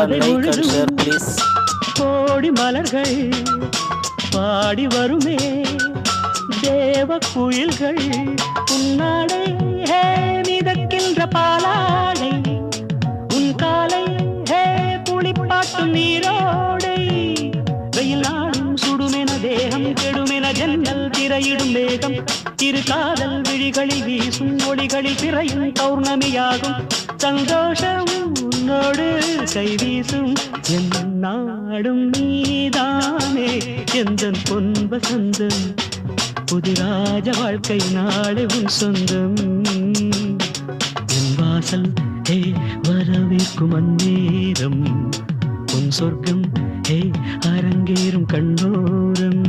like and share please. கோடி மலர்கள் பாடி வருமே தேவ குயில்கள் உன்னாடை ஹே மிதக்கின்ற பாலாடை உன் காலை ஹே புளிப்பாட்டும் நீரோடை வெயில் நாடும் சுடுமென தேகம் கெடுமென ஜன்னல் திரையிடும் மேகம் இரு காதல் விழிகளில் வீசும் ஒளிகளில் பிறையும் பௌர்ணமியாகும் சந்தோஷம் உன்னோடு கை வீசும் என் நாடும் நீதானே எந்தன் பொன் வசந்தம் புதிராஜ வாழ்க்கை நாளை உன் சொந்தம் என் வாசல் ஹே வரவேற்கும் அந்நேரம் உன் சொர்க்கம் ஹே அரங்கேறும் கண்ணோரம்